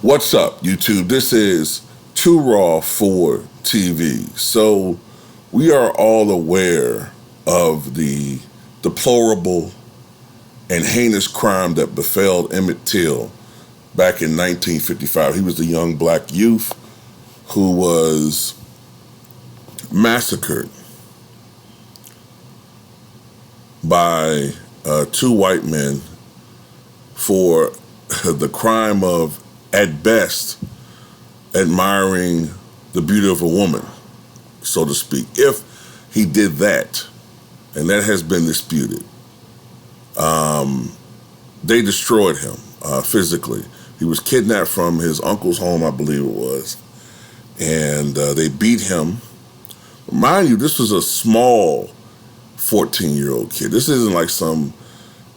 What's up, YouTube? This is Too Raw for TV. So, we are all aware of the deplorable and heinous crime that befell Emmett Till back in 1955. He was the young black youth who was massacred by two white men for the crime of, at best, admiring the beauty of a woman, so to speak. If he did that, and that has been disputed, they destroyed him physically. He was kidnapped from his uncle's home, I believe it was, and they beat him. Mind you, this was a small 14-year-old kid. This isn't like some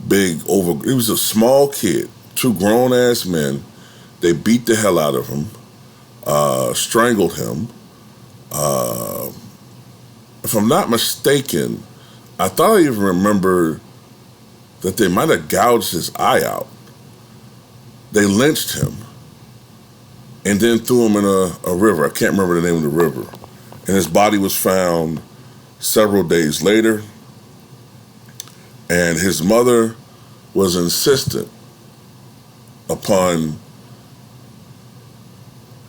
big he was a small kid, two grown-ass men. They beat the hell out of him, strangled him. If I'm not mistaken, I thought I even remember that they might have gouged his eye out. They lynched him and then threw him in a river. I can't remember the name of the river. And his body was found several days later. And his mother was insistent upon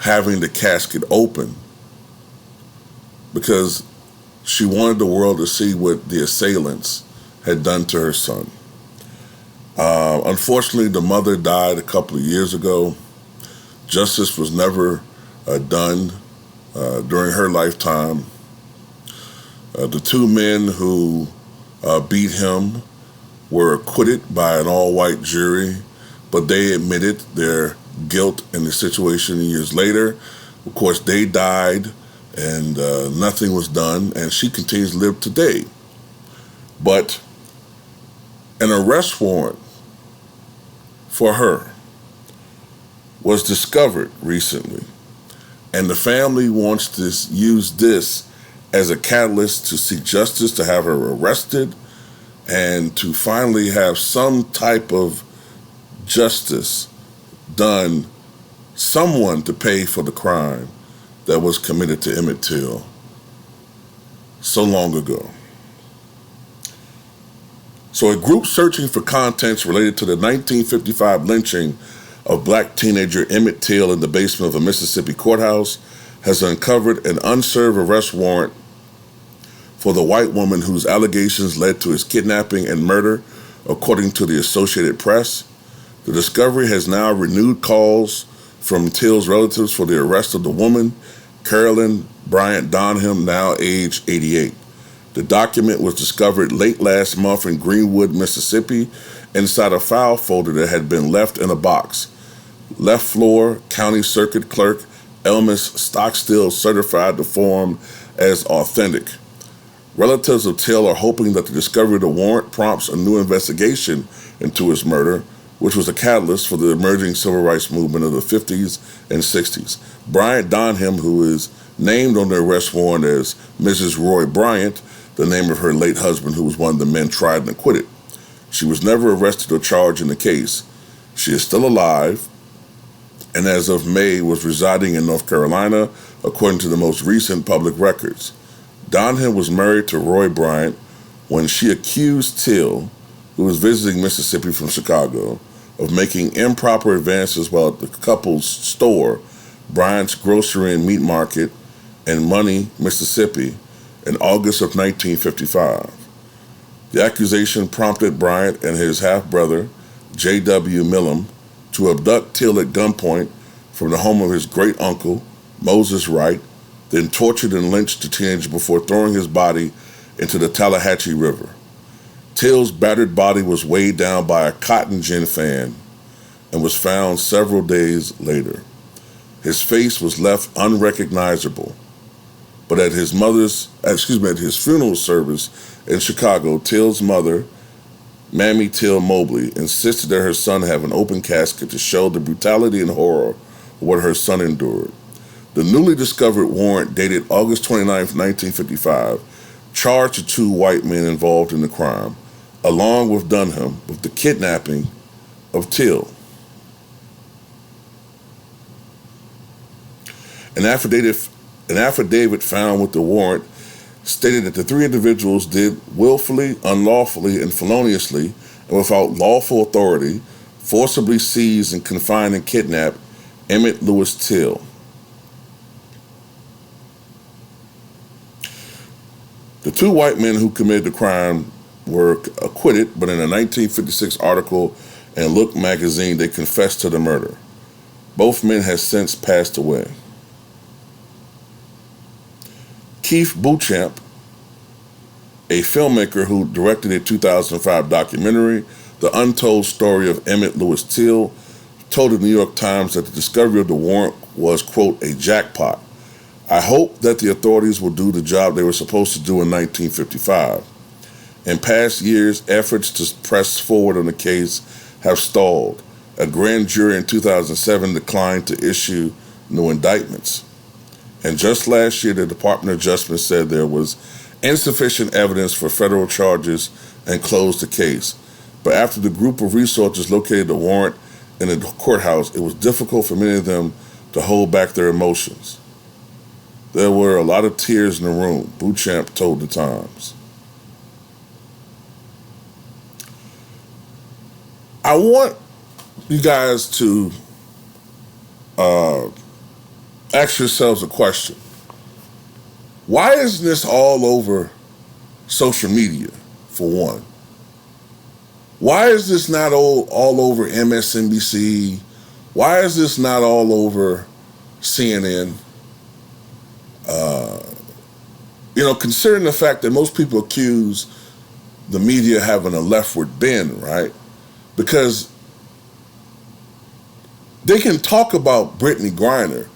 having the casket open because she wanted the world to see what the assailants had done to her son. Unfortunately, the mother died a couple of years ago. Justice was never done during her lifetime. The two men who beat him were acquitted by an all-white jury, but they admitted their guilt in the situation years later. Of course, they died and nothing was done, and she continues to live today. But an arrest warrant for her was discovered recently, and the family wants to use this as a catalyst to seek justice, to have her arrested, and to finally have some type of justice done, someone to pay for the crime that was committed to Emmett Till so long ago. So a group searching for contents related to the 1955 lynching of black teenager Emmett Till in the basement of a Mississippi courthouse has uncovered an unserved arrest warrant for the white woman whose allegations led to his kidnapping and murder, according to the Associated Press. The discovery has now renewed calls from Till's relatives for the arrest of the woman, Carolyn Bryant Donham, now age 88. The document was discovered late last month in Greenwood, Mississippi, inside a file folder that had been left in a box. Left Floor County Circuit Clerk Elmis Stockstill certified the form as authentic. Relatives of Till are hoping that the discovery of the warrant prompts a new investigation into his murder, which was a catalyst for the emerging civil rights movement of the 50s and 60s. Bryant Donham, who is named on the arrest warrant as Mrs. Roy Bryant, the name of her late husband, who was one of the men tried and acquitted. She was never arrested or charged in the case. She is still alive, and as of May was residing in North Carolina, according to the most recent public records. Donham was married to Roy Bryant when she accused Till, who was visiting Mississippi from Chicago, of making improper advances while at the couple's store, Bryant's Grocery and Meat Market in Money, Mississippi, in August of 1955. The accusation prompted Bryant and his half-brother, J.W. Millam, to abduct Till at gunpoint from the home of his great-uncle, Moses Wright, then tortured and lynched the teenager before throwing his body into the Tallahatchie River. Till's battered body was weighed down by a cotton gin fan and was found several days later. His face was left unrecognizable, but at his funeral service in Chicago, Till's mother, Mammy Till Mobley, insisted that her son have an open casket to show the brutality and horror of what her son endured. The newly discovered warrant, dated August 29, 1955, charged the two white men involved in the crime, along with Dunham, with the kidnapping of Till. An affidavit found with the warrant stated that the three individuals did willfully, unlawfully, and feloniously, and without lawful authority, forcibly seize and confine and kidnap Emmett Lewis Till. The two white men who committed the crime were acquitted, but in a 1956 article in Look magazine, they confessed to the murder. Both men have since passed away. Keith Beauchamp, a filmmaker who directed a 2005 documentary, The Untold Story of Emmett Lewis Till, told the New York Times that the discovery of the warrant was, quote, a jackpot. I hope that the authorities will do the job they were supposed to do in 1955. In past years, efforts to press forward on the case have stalled. A grand jury in 2007 declined to issue new indictments. And just last year, the Department of Justice said there was insufficient evidence for federal charges and closed the case. But after the group of researchers located the warrant in the courthouse, it was difficult for many of them to hold back their emotions. There were a lot of tears in the room, Beauchamp told the Times. I want you guys to ask yourselves a question. Why isn't this all over social media, for one? Why is this not all over MSNBC? Why is this not all over CNN? Considering the fact that most people accuse the media having a leftward bend, right? Because they can talk about Brittany Griner,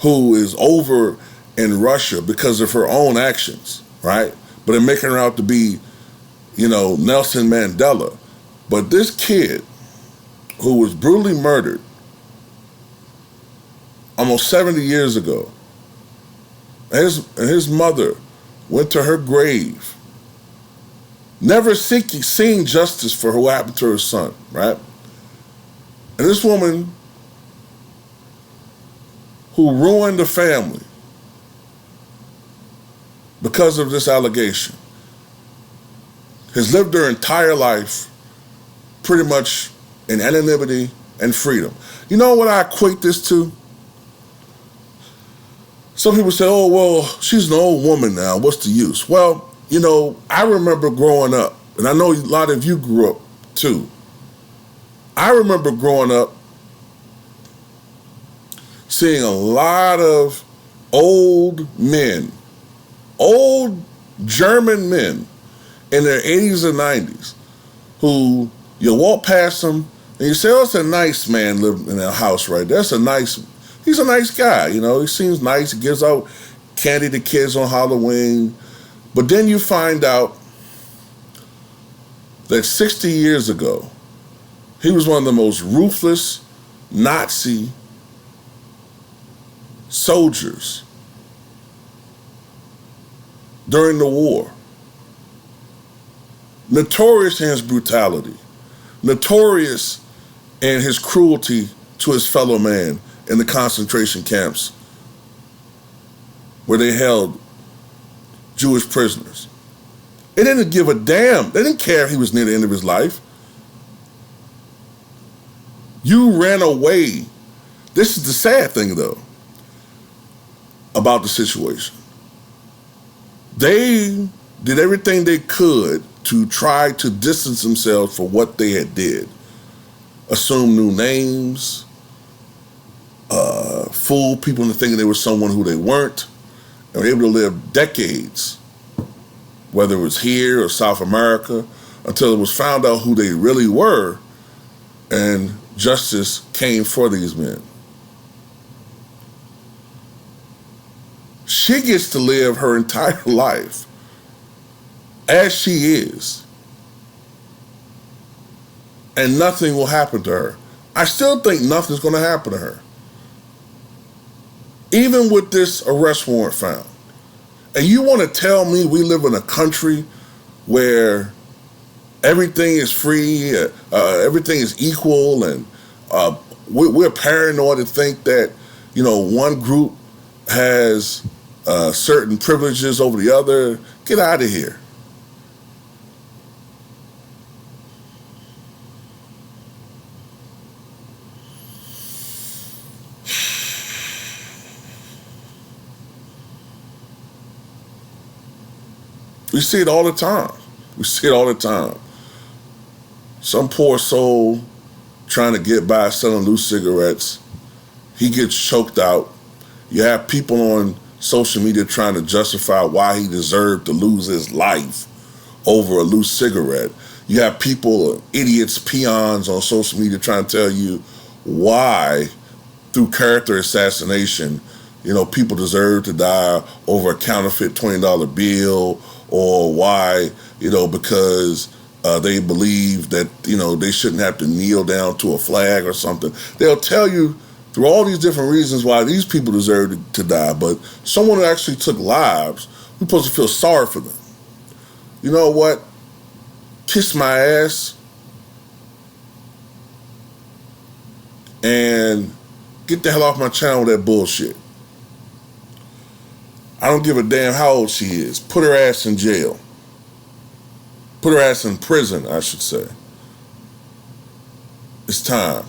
who is over in Russia because of her own actions, right? But they're making her out to be, Nelson Mandela. But this kid who was brutally murdered almost 70 years ago, and his mother went to her grave, never seeing justice for what happened to her son, right? And this woman who ruined the family because of this allegation has lived her entire life pretty much in anonymity and freedom. You know what I equate this to? Some people say, oh, well, she's an old woman now. What's the use? Well, I remember growing up, and I know a lot of you grew up too. I remember growing up seeing a lot of old men, old German men in their 80s and 90s who you walk past them and you say, oh, it's a nice man living in a house right there. He's a nice guy, he seems nice. He gives out candy to kids on Halloween. But then you find out that 60 years ago, he was one of the most ruthless Nazi soldiers during the war. Notorious in his brutality, notorious in his cruelty to his fellow man in the concentration camps where they held Jewish prisoners. They didn't give a damn. They didn't care if he was near the end of his life. You ran away. This is the sad thing, though, about the situation. They did everything they could to try to distance themselves from what they had did. Assume new names, fool people into thinking they were someone who they weren't, and were able to live decades, whether it was here or South America, until it was found out who they really were, and justice came for these men. She gets to live her entire life as she is, and nothing will happen to her. I still think nothing's going to happen to her, even with this arrest warrant found. And you want to tell me we live in a country where everything is free, everything is equal, and we're paranoid to think that, one group has certain privileges over the other. Get out of here. We see it all the time. We see it all the time. Some poor soul trying to get by selling loose cigarettes. He gets choked out. You have people on social media trying to justify why he deserved to lose his life over a loose cigarette. You have people, idiots, peons on social media trying to tell you why, through character assassination, people deserve to die over a counterfeit $20 bill, or why, because they believe that, they shouldn't have to kneel down to a flag or something. They'll tell you through all these different reasons why these people deserve to die, but someone who actually took lives, we're supposed to feel sorry for them. You know what? Kiss my ass and get the hell off my channel with that bullshit. I don't give a damn how old she is. Put her ass in jail. Put her ass in prison, I should say. It's time.